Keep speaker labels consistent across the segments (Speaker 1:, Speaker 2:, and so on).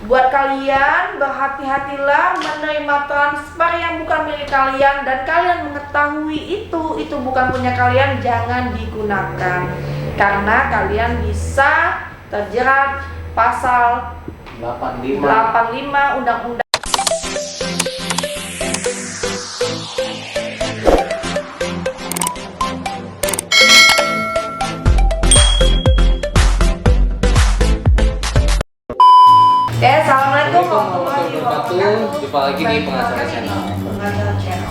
Speaker 1: buat kalian berhati-hatilah menerima transfer yang bukan milik kalian dan kalian mengetahui itu bukan punya kalian, jangan digunakan karena kalian bisa terjerat pasal 85 Undang-Undang. Assalamualaikum warahmatullahi wabarakatuh.
Speaker 2: Jumpa lagi di Pengacara Channel.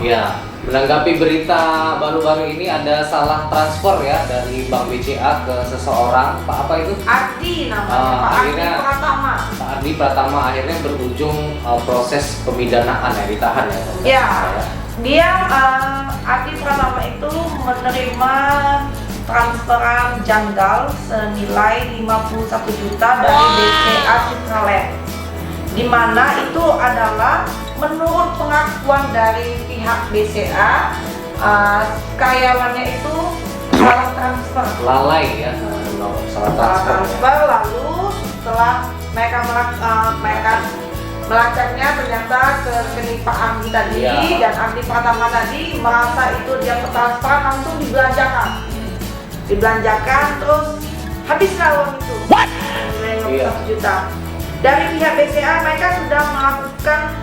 Speaker 2: Ya, menanggapi berita baru-baru ini ada salah transfer ya dari Bank BCA ke seseorang. Pak apa itu?
Speaker 1: Ardi namanya, Pak Ardi Pratama.
Speaker 2: Pak Ardi Pratama akhirnya berujung proses pemidanaan ya, ditahan ya.
Speaker 1: Ya, dia Ardi Pratama itu menerima transferan janggal senilai 51 juta dari BCA Citraland, di mana itu adalah menurut pengakuan dari pihak BCA karyawannya itu salah transfer,
Speaker 2: lalai ya, salah transfer.
Speaker 1: Lalu setelah mereka melacaknya ternyata ke rekening Pak Ardi tadi dan Ardi Pratama tadi merasa itu dia transferan langsung dibelanjakan terus habislah uang itu nilai 51 juta. Dari pihak BCA mereka sudah melakukan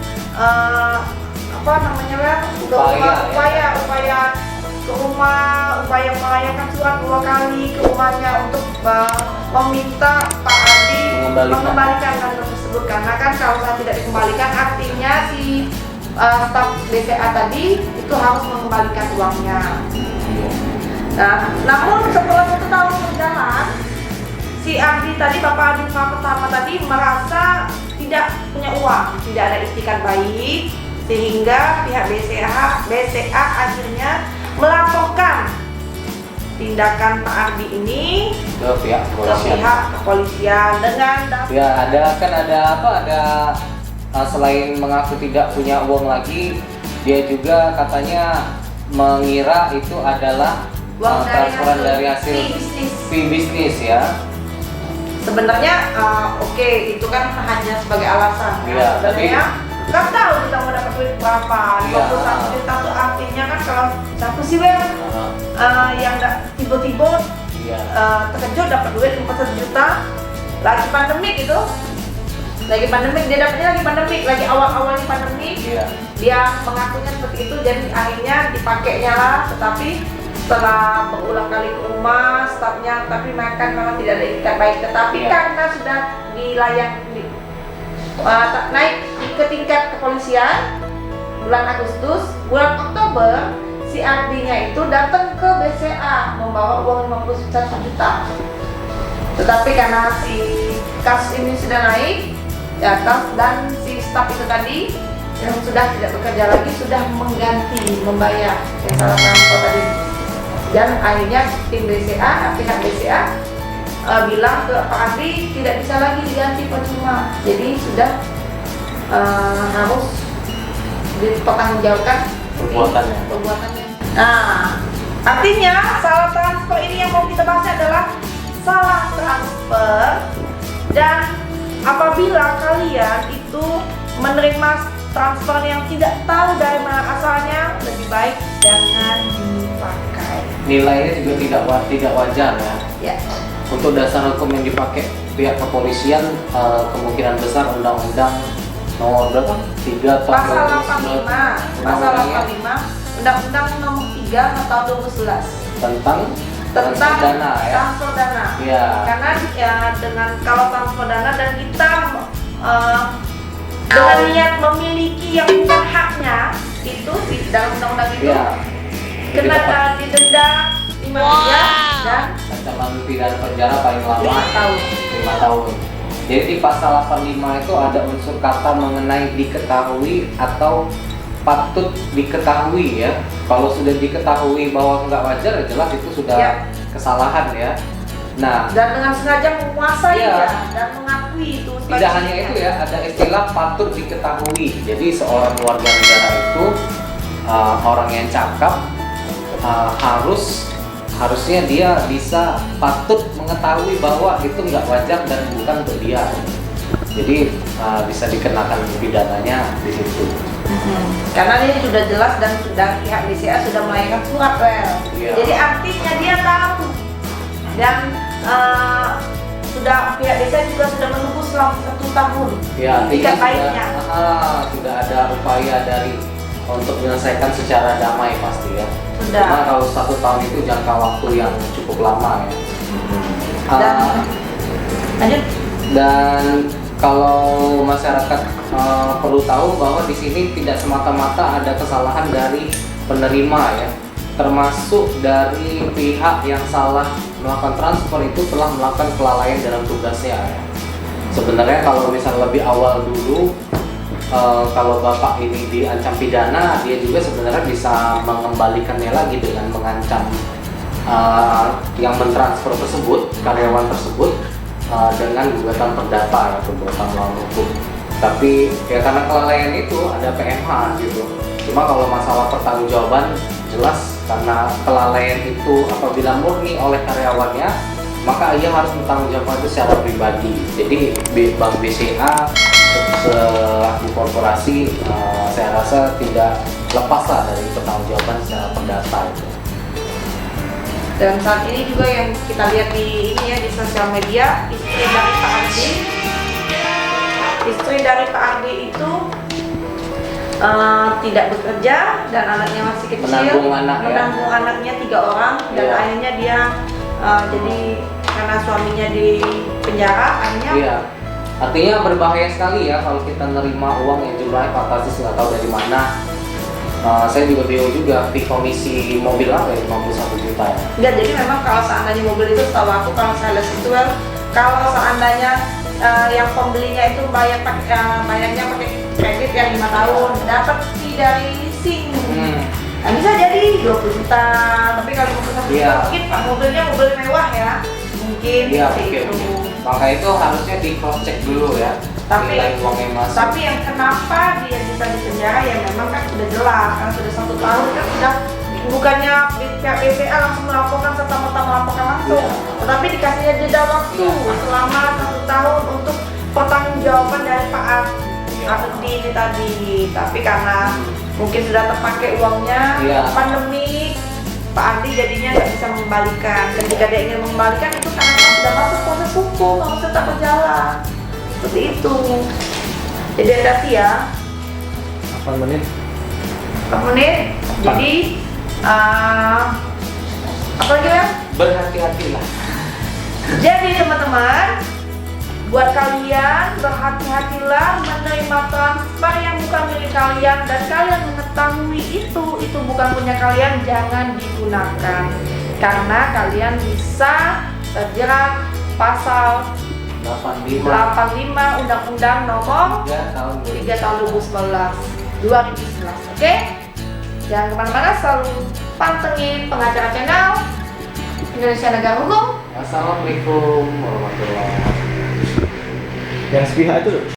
Speaker 1: upaya melayangkan surat 2 kali ke rumahnya untuk meminta Pak Ardi mengembalikan dana tersebut, karena kan kalau tidak dikembalikan artinya si staf BCA tadi itu harus mengembalikan uangnya. Nah, namun setelah 1 tahun berjalan, si Ardi tadi, Bapak Ardi Pratama tadi merasa tidak punya uang, tidak ada itikat baik, sehingga pihak BCA akhirnya melaporkan tindakan Pak Ardi ini
Speaker 2: ke pihak
Speaker 1: kepolisian dengan
Speaker 2: selain mengaku tidak punya uang lagi, dia juga katanya mengira itu adalah transferan dari hasil fee bisnis ya.
Speaker 1: Sebenarnya oke, itu kan hanya sebagai alasan.
Speaker 2: Iya,
Speaker 1: sebenarnya nggak tahu kita mau dapat duit berapa. 51 juta itu artinya kan kalau satu sih yang tiba-tiba terkejut dapat duit 51 juta lagi pandemik itu. Lagi pandemik, dia dapetnya lagi awal-awalnya pandemik. Dia mengakunya seperti itu, jadi akhirnya dipakainya lah. Tetapi setelah berulang kali ke rumah stafnya, tapi mereka memang tidak ada itikat baik. Tetapi karena sudah naik ke tingkat kepolisian bulan Agustus, bulan Oktober si Ardinya itu datang ke BCA membawa uang 51 juta. Tetapi karena si kasus ini sudah naik ya, dan si staf itu tadi yang sudah tidak bekerja lagi sudah membayar yang salah transfer tadi. Dan akhirnya tim BCA, pihak BCA bilang ke Pak Ardi tidak bisa lagi diganti percuma, jadi sudah harus dipertanggungjawabkan perbuatannya. Nah, artinya salah transfer ini yang mau kita bahas adalah salah transfer, dan apabila kalian itu menerima transfer yang tidak tahu dari mana asalnya, lebih baik jangan dipakai.
Speaker 2: Nilainya juga tidak wajar ya. Untuk dasar hukum yang dipakai pihak kepolisian kemungkinan besar Undang-Undang nomor berapa? 3 tahun
Speaker 1: Pasal 85 Undang-Undang nomor 3 tahun 2011 tentang
Speaker 2: transfer dana ya.
Speaker 1: Transfer dana. Karena dengan kalau transfer dana dan kita dengan niat memiliki yang bukan haknya, itu di dalam undang-undang itu kena didenda 5 miliar dan
Speaker 2: ancaman pidana penjara paling lama 5 tahun. Jadi di pasal 85 itu ada unsur kata mengenai diketahui atau patut diketahui ya. Kalau sudah diketahui bahwa nggak wajar, jelas itu sudah kesalahan ya. Nah,
Speaker 1: dan dengan sengaja menguasai dan mengakui itu.
Speaker 2: Tidak hanya itu ya, ada istilah patut diketahui. Jadi seorang warga negara itu orang yang cakap harusnya dia bisa patut mengetahui bahwa itu nggak wajar dan bukan untuk dia. Jadi bisa dikenakan pidananya di situ.
Speaker 1: Karena ini sudah jelas dan sudah pihak BCA sudah melayangkan surat Wel.
Speaker 2: Iya.
Speaker 1: Jadi artinya dia tahu dan sudah pihak BCA juga sudah menunggu selama 1 tahun.
Speaker 2: Ya, artinya
Speaker 1: baiknya.
Speaker 2: sudah ada upaya dari untuk menyelesaikan secara damai pasti ya.
Speaker 1: Sudah.
Speaker 2: Cuma kalau 1 tahun itu jangka waktu yang cukup lama ya.
Speaker 1: Lanjut.
Speaker 2: Dan kalau masyarakat perlu tahu bahwa di sini tidak semata-mata ada kesalahan dari penerima ya, termasuk dari pihak yang salah melakukan transfer itu telah melakukan kelalaian dalam tugasnya ya. Sebenarnya kalau misalnya lebih awal dulu, kalau bapak ini diancam pidana, dia juga sebenarnya bisa mengembalikannya lagi dengan mengancam yang mentransfer tersebut, karyawan tersebut, dengan gugatan perdata ya, perbuatan melawan hukum. Tapi ya karena kelalaian itu ada PMH gitu. Cuma kalau masalah pertanggungjawaban jelas karena kelalaian itu apabila murni oleh karyawannya, maka ia harus bertanggungjawab itu secara pribadi. Jadi Bank BCA selaku korporasi saya rasa tidak lepas lah dari pertanggungjawaban secara perdata itu.
Speaker 1: Dan saat ini juga yang kita lihat di ini ya, di sosial media, istri dari Pak Ardi itu tidak bekerja dan anaknya masih kecil, menanggung anaknya 3 orang dan
Speaker 2: Iya.
Speaker 1: akhirnya dia jadi karena suaminya di penjara akhirnya.
Speaker 2: Iya. Artinya berbahaya sekali ya kalau kita nerima uang yang jumlahnya fantastis nggak tahu dari mana. Saya juga bingung juga di komisi mobil apa ya 51 juta ya.
Speaker 1: Enggak, jadi memang kalau seandainya mobil itu setahu aku kalau saya lihat itu kalau seandainya yang pembelinya itu bayarnya pakai kredit yang 5 tahun dapat fee dari leasing. Nah, bisa jadi 20 juta, tapi kalau 21 juta mungkin Pak mobilnya mobil mewah ya. Mungkin
Speaker 2: itu. Maka itu harusnya di cross check dulu ya.
Speaker 1: Tapi
Speaker 2: nilai uang yang masuk.
Speaker 1: Tapi yang kenapa dia bisa di penjara ya memang kan sudah jelas karena sudah 1 tahun kan sudah bukannya pihak BCA langsung melaporkan serta-merta melaporkan langsung, tetapi dikasihnya jeda waktu selama 1 tahun untuk pertanggungjawaban dari Pak Ardi ini tadi. Tapi karena mungkin sudah terpakai uangnya pandemi, Pak Ardi jadinya nggak bisa mengembalikan. Ketika dia ingin mengembalikan itu karena sudah masuk proses hukum, harus tetap berjalan. Seperti itu. Jadi hati ya.
Speaker 2: 8 menit.
Speaker 1: 8 menit. Jadi apa lagi ya?
Speaker 2: Berhati-hatilah.
Speaker 1: Jadi teman-teman, buat kalian berhati-hatilah menerima transfer yang bukan milik kalian dan kalian mengetahui itu bukan punya kalian, jangan digunakan karena kalian bisa terjerat pasal 85 Undang-Undang Nomor 3 tahun 2011. Oke? Jangan kemana-mana, selalu pantengin Pengacara Channel Indonesia Negara Hukum.
Speaker 2: Assalamualaikum warahmatullahi wabarakatuh.
Speaker 3: Yang sepihak itu